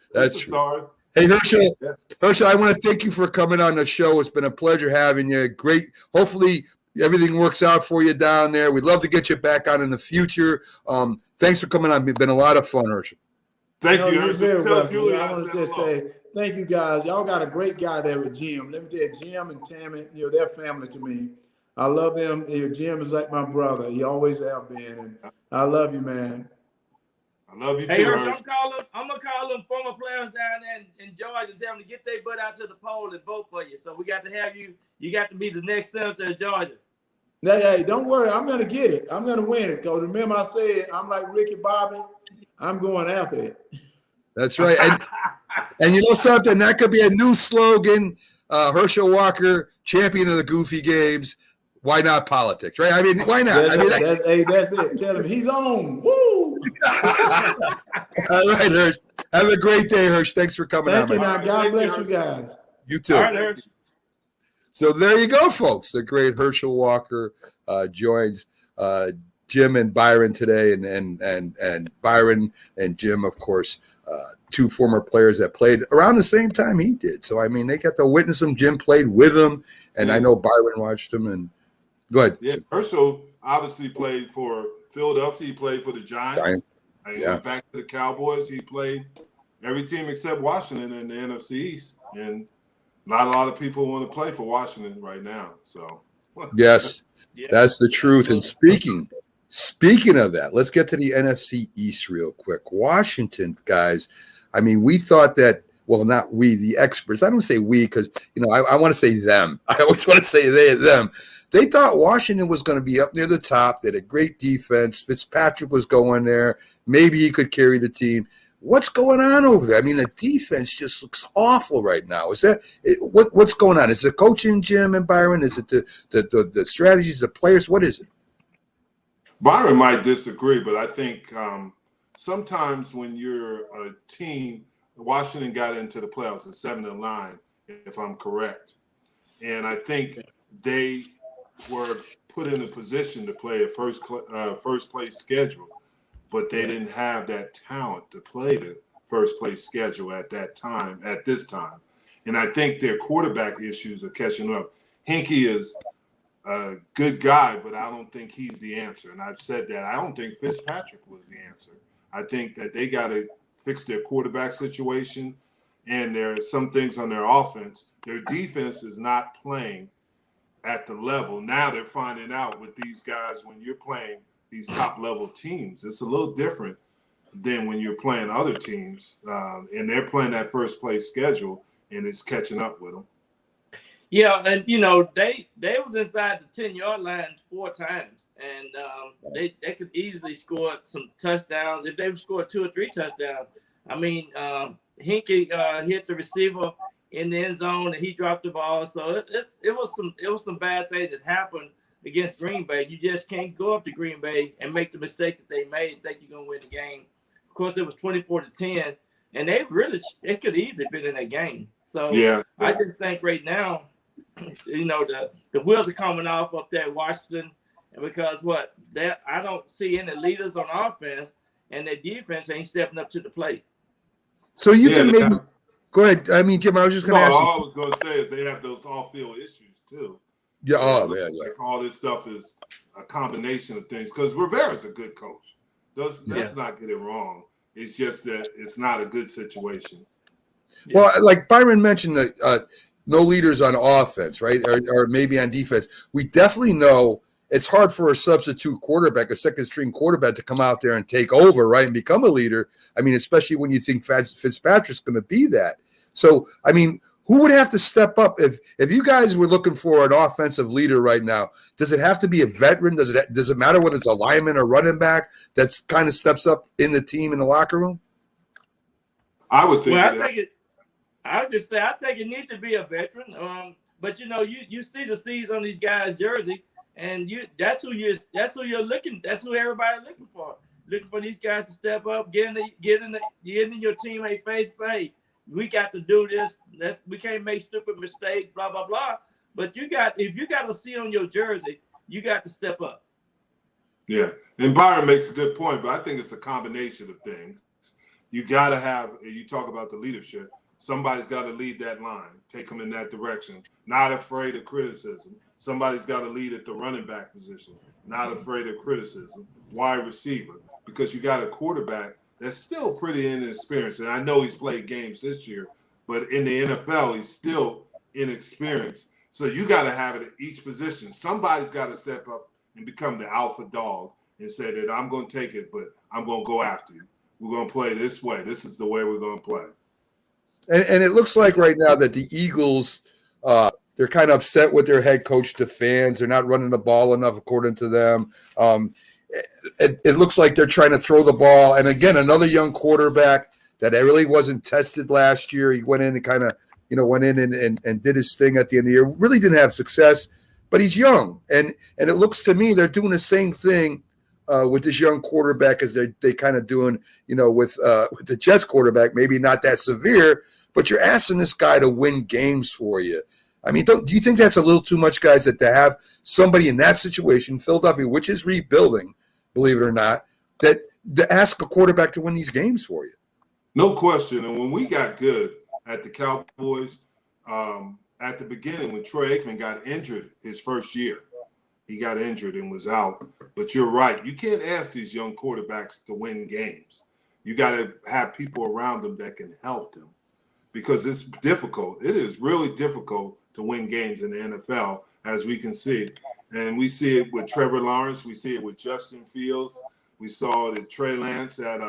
Hey, Herschel, I want to thank you for coming on the show. It's been a pleasure having you. Great. Hopefully, everything works out for you down there. We'd love to get you back on in the future. Thanks for coming on. It's been a lot of fun, Herschel. Thank you, you're Herschel. very Tell welcome. Julie I I want said to just hello. say thank you guys. Y'all got a great guy there with Jim. Let me tell you, Jim and Tammy, they're family to me. I love them. Jim is like my brother. He always have been. And I love you, man. I love you Hey, too, Herschel, Herschel. I'm gonna call them former players down there in Georgia and tell them to get their butt out to the poll and vote for you. So we got to have you. You got to be the next senator of Georgia. Hey, don't worry. I'm going to get it. I'm going to win it. Because remember I said, I'm like Ricky Bobby. I'm going after it. That's right. And you know something? That could be a new slogan. Herschel Walker, champion of the Goofy Games. Why not politics, right? I mean, why not? That's it. Tell him he's on. Woo! All right, Hersh. Have a great day, Hersh. Thanks for coming on. Thank you. Now, man. God Thank bless you, you guys. You too. All right, Herschel. So there you go, folks. The great Herschel Walker joins Jim and Byron today, and Byron and Jim, of course, two former players that played around the same time he did. So I mean, they got to witness him. Jim played with him, and I know Byron watched him. And go ahead. Yeah, Herschel obviously played for Philadelphia. He played for the Giants. And he went back to the Cowboys. He played every team except Washington in the NFC East, and not a lot of people want to play for Washington right now. So Yes, that's the truth. And speaking of that, let's get to the NFC East real quick. Washington, guys. I mean, we thought that. Well, not we, the experts. I don't say we because, I want to say them. I always want to say them. They thought Washington was going to be up near the top. They had a great defense. Fitzpatrick was going there. Maybe he could carry the team. What's going on over there? I mean, the defense just looks awful right now. Is that what's going on? Is it coaching, Jim and Byron? Is it the strategies, the players? What is it? Byron might disagree, but I think sometimes when you're a team, Washington got into the playoffs at 7-9, if I'm correct. And I think they were put in a position to play a first place schedule, but they didn't have that talent to play the first place schedule at this time. And I think their quarterback issues are catching up. Hinkie is a good guy, but I don't think he's the answer. And I've said that. I don't think Fitzpatrick was the answer. I think that they got to fix their quarterback situation, and there are some things on their offense. Their defense is not playing at the level. Now they're finding out with these guys, when you're playing these top-level teams, it's a little different than when you're playing other teams, and they're playing that first-place schedule, and it's catching up with them. Yeah, and they was inside the 10-yard line 4 times, and they could easily score some touchdowns if they scored 2 or 3 touchdowns. I mean, Hinkie hit the receiver in the end zone and he dropped the ball. So it was some bad things that happened against Green Bay. You just can't go up to Green Bay and make the mistake that they made and think you're gonna win the game. Of course, it was 24-10, and they could easily been in that game. So I just think right now, the wheels are coming off up there at Washington, because I don't see any leaders on offense, and their defense ain't stepping up to the plate. So you can maybe go ahead. I mean, Jim, I was just going to ask you. All I was going to say is they have those off-field issues too. Yeah. Oh, yeah. Like all this stuff is a combination of things. Because Rivera's a good coach. Let's not get it wrong. It's just that it's not a good situation. Well, like Byron mentioned, no leaders on offense, right? Or maybe on defense. We definitely know it's hard for a substitute quarterback, a second-string quarterback, to come out there and take over, right, and become a leader. I mean, especially when you think Fitzpatrick's going to be that. So, I mean, who would have to step up if you guys were looking for an offensive leader right now? Does it have to be a veteran? Does it matter whether it's a lineman or running back that kind of steps up in the team in the locker room? I would think. Well, I think it needs to be a veteran. But you see the C's on these guys' jersey. And that's who you're looking. That's who everybody's looking for. Looking for these guys to step up, get in your teammate face, say, we got to do this. We can't make stupid mistakes, blah blah blah. But if you got a C on your jersey, you got to step up. Yeah, and Byron makes a good point, but I think it's a combination of things. You got to have. You talk about the leadership. Somebody's got to lead that line, take them in that direction, not afraid of criticism. Somebody's got to lead at the running back position, not afraid of criticism. Wide receiver, because you got a quarterback that's still pretty inexperienced. And I know he's played games this year, but in the NFL, he's still inexperienced. So you got to have it at each position. Somebody's got to step up and become the alpha dog and say that I'm going to take it, but I'm going to go after you. We're going to play this way. This is the way we're going to play. And it looks like right now that the Eagles, they're kind of upset with their head coach, the fans. They're not running the ball enough, according to them. It looks like they're trying to throw the ball. And again, another young quarterback that really wasn't tested last year. He went in and kind of, went in and did his thing at the end of the year. Really didn't have success, but he's young. And it looks to me they're doing the same thing with this young quarterback as they kind of doing, with the Jets quarterback. Maybe not that severe, but you're asking this guy to win games for you. I mean, do you think that's a little too much, guys, that to have somebody in that situation, Philadelphia, which is rebuilding, believe it or not, that to ask a quarterback to win these games for you? No question. And when we got good at the Cowboys, at the beginning, when Troy Aikman got injured his first year, he got injured and was out. But you're right. You can't ask these young quarterbacks to win games. You got to have people around them that can help them, because it's difficult. It is really difficult to win games in the NFL, as we can see. And we see it with Trevor Lawrence. We see it with Justin Fields. We saw it at Trey Lance at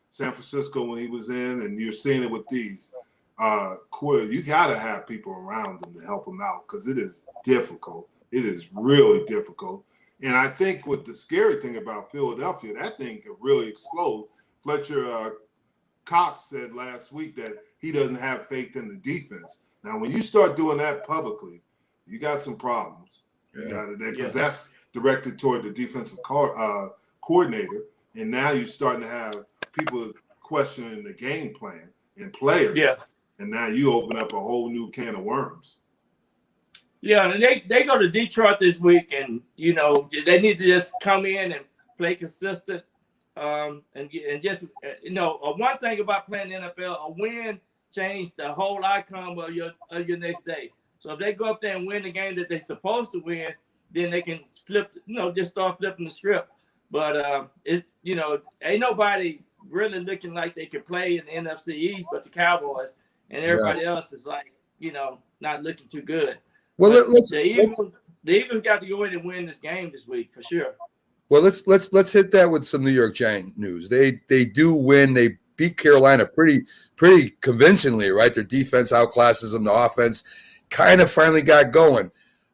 San Francisco when he was in, and you're seeing it with these. You got to have people around them to help them out, because it is difficult. It is really difficult. And I think what the scary thing about Philadelphia, that thing could really explode. Fletcher Cox said last week that he doesn't have faith in the defense. Now, when you start doing that publicly, you got some problems. Because that's directed toward the defensive coordinator. And now you're starting to have people questioning the game plan and players. Yeah. And now you open up a whole new can of worms. Yeah, and they go to Detroit this week, and they need to just come in and play consistent, and just one thing about playing the NFL, a win changed the whole outcome of your next day. So if they go up there and win the game that they're supposed to win, then they can flip, just start flipping the script. But ain't nobody really looking like they can play in the NFC East but the Cowboys, and everybody else is like, not looking too good. Well, the Eagles got to go in and win this game this week for sure. Well, let's hit that with some New York Giant news. They do win. They beat Carolina pretty convincingly, right? Their defense outclasses them. The offense kind of finally got going.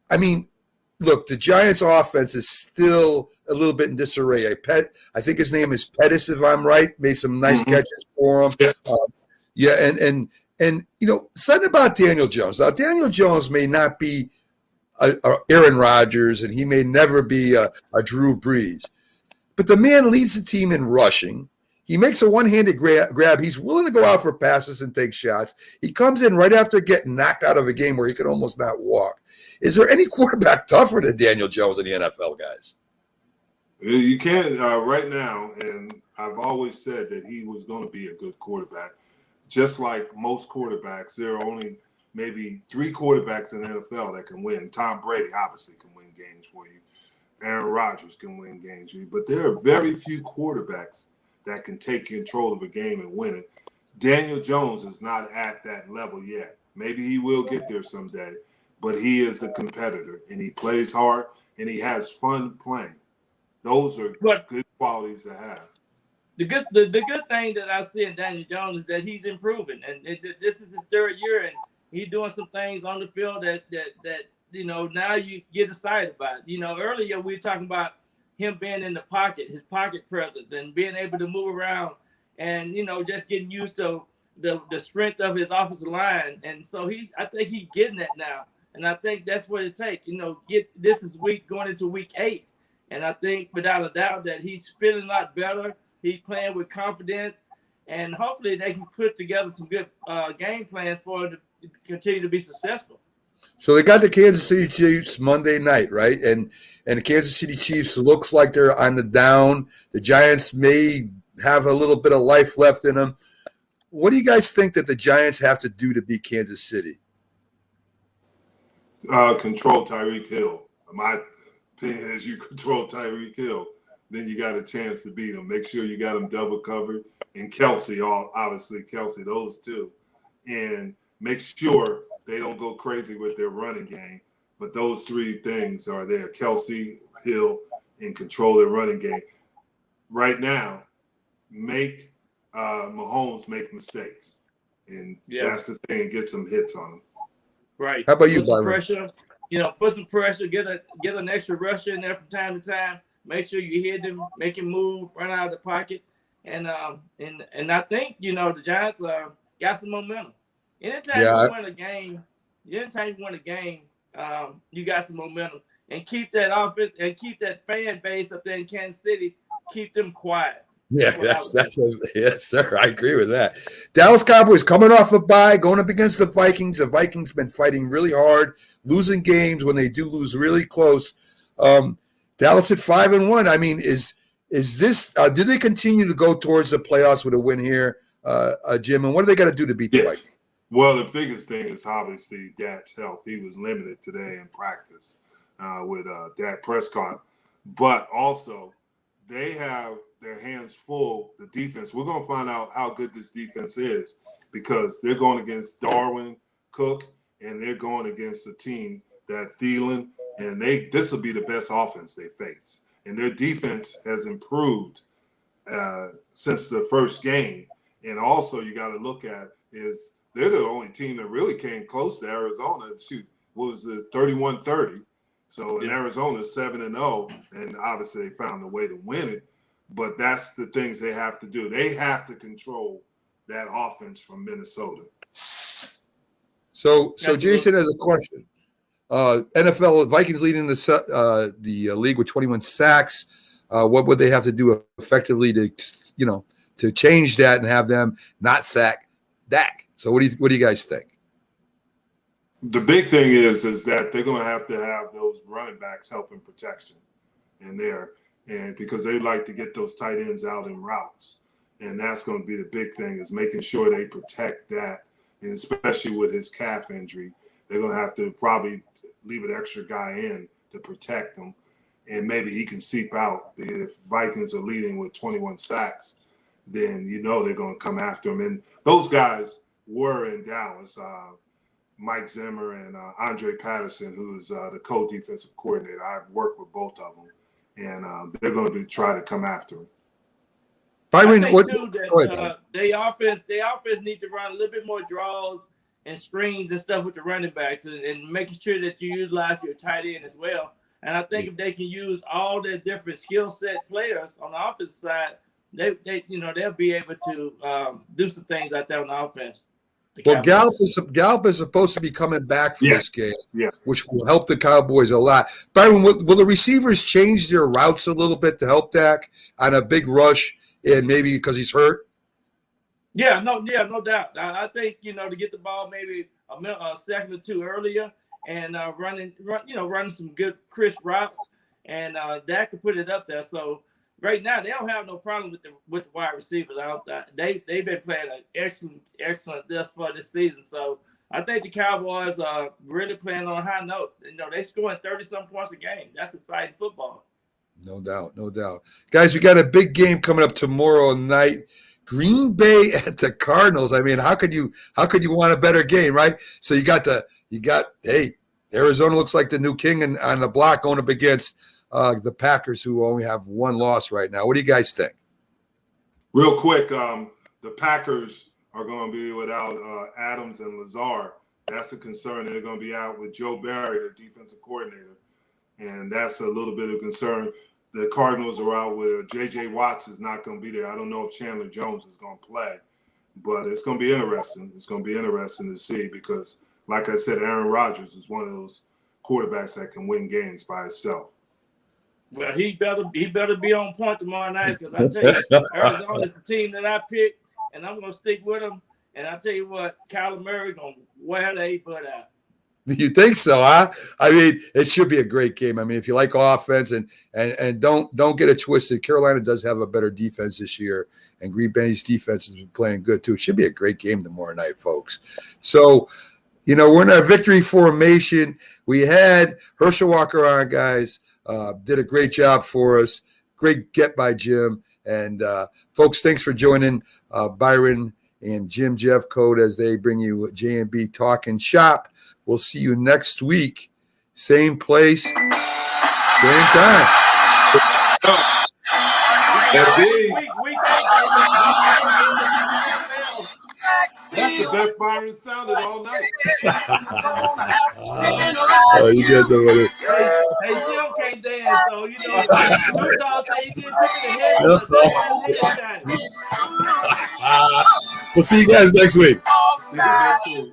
I mean, look, the Giants' offense is still a little bit in disarray. I think his name is Pettis, if I'm right. Made some nice catches for him. Yeah, and something about Daniel Jones. Now, Daniel Jones may not be a Aaron Rodgers, and he may never be a Drew Brees, but the man leads the team in rushing. He makes a one-handed grab. He's willing to go out for passes and take shots. He comes in right after getting knocked out of a game where he could almost not walk. Is there any quarterback tougher than Daniel Jones in the NFL, guys? You can't right now, and I've always said that he was going to be a good quarterback. Just like most quarterbacks, there are only maybe 3 quarterbacks in the NFL that can win. Tom Brady obviously can win games for you. Aaron Rodgers can win games for you. But there are very few quarterbacks that can take control of a game and win it. Daniel Jones is not at that level yet. Maybe he will get there someday, but he is a competitor, and he plays hard, and he has fun playing. Those are good qualities to have. The good thing that I see in Daniel Jones is that he's improving, and this is his 3rd year, and he's doing some things on the field that now you get excited about. Earlier we were talking about him being in the pocket, his pocket presence, and being able to move around, and just getting used to the strength of his offensive line, and so I think he's getting that now, and I think that's what it takes. This is going into week 8, and I think without a doubt that he's feeling a lot better. He's playing with confidence, and hopefully they can put together some good game plans for him to continue to be successful. So they got the Kansas City Chiefs Monday night, right? And the Kansas City Chiefs looks like they're on the down. The Giants may have a little bit of life left in them. What do you guys think that the Giants have to do to beat Kansas City? Control Tyreek Hill. My opinion is you control Tyreek Hill, then you got a chance to beat him. Make sure you got him double covered. And Kelsey, obviously Kelsey, those two. And make sure they don't go crazy with their running game. But those three things are there: Kelsey, Hill, and control their running game. Right now, make Mahomes make mistakes. And that's the thing, get some hits on him. Right. How about you, put some Byron? pressure, put some pressure, get an extra rusher in there from time to time. Make sure you hit him, make him move, run out of the pocket. And I think, the Giants got some momentum. Anytime you win a game, you got some momentum. And keep that offense and keep that fan base up there in Kansas City, keep them quiet. Yeah, yes, sir. I agree with that. Dallas Cowboys coming off a bye, going up against the Vikings. The Vikings been fighting really hard, losing games when they do lose really close. Dallas at 5-1. I mean, is this? Do they continue to go towards the playoffs with a win here, Jim? And what do they got to do to beat the Vikings? Well, the biggest thing is obviously Dak's health. He was limited today in practice with Dak Prescott, but also they have their hands full, the defense. We're going to find out how good this defense is because they're going against Darwin, Cook, and they're going against a team that Thielen, and this will be the best offense they face. And their defense has improved since the first game. And also you got to look at is they're the only team that really came close to Arizona. Shoot, what was it, 31-30? So in Arizona, 7-0, and obviously they found a way to win it. But that's the things they have to do. They have to control that offense from Minnesota. So Jason has a question. NFL Vikings leading the league with 21 sacks. What would they have to do effectively to change that and have them not sack Dak? So what do you guys think? The big thing is that they're going to have those running backs helping protection in there. And because they like to get those tight ends out in routes. And that's going to be the big thing is making sure they protect that. And especially with his calf injury, they're going to have to probably leave an extra guy in to protect him. And maybe he can seep out. If Vikings are leading with 21 sacks, then they're going to come after him. And those guys were in Dallas, Mike Zimmer and Andre Patterson, who's the co-defensive coordinator. I've worked with both of them. And they're going to try to come after him. Byron, they offense need to run a little bit more draws and screens and stuff with the running backs and making sure that you utilize your tight end as well. And I think if they can use all their different skill set players on the offensive side, they'll be able to do some things out there on the offense. Well, Gallup is supposed to be coming back for this game, which will help the Cowboys a lot. Byron, will the receivers change their routes a little bit to help Dak on a big rush and maybe because he's hurt? No doubt. I think, to get the ball maybe a second or two earlier and running some good crisp routes, and Dak can put it up there. So right now, they don't have no problem with the wide receivers. They've been playing an excellent thus far this season. So I think the Cowboys are really playing on a high note. They scoring 30-some points a game. That's exciting football. No doubt. Guys, we got a big game coming up tomorrow night. Green Bay at the Cardinals. I mean, how could you want a better game, right? So Arizona looks like the new king on the block going up against the Packers, who only have one loss right now. What do you guys think? Real quick, the Packers are going to be without Adams and Lazard. That's a concern. They're going to be out with Joe Barry, the defensive coordinator, and that's a little bit of concern. The Cardinals are out with J.J. Watts is not going to be there. I don't know if Chandler Jones is going to play, but it's going to be interesting. It's going to be interesting to see because, like I said, Aaron Rodgers is one of those quarterbacks that can win games by himself. Well, he better be on point tomorrow night because I tell you, Arizona is the team that I picked, and I'm going to stick with them. And I tell you what, Kyler Murray going to wear their butt out. You think so, huh? I mean, it should be a great game. I mean, if you like offense and don't get it twisted, Carolina does have a better defense this year, and Green Bay's defense has been playing good too. It should be a great game tomorrow night, folks. So, we're in our victory formation. We had Herschel Walker on, guys. Did a great job for us. Great get by Jim. And folks, thanks for joining Byron and Jim Jeffcoat as they bring you J&B Talking Shop. We'll see you next week. Same place, same time. That's the best Byron sounded all night. Oh, you guys are with it. Hey, Jim can't dance, so Utah say he didn't pick the head. We'll see you guys next week. See you next week.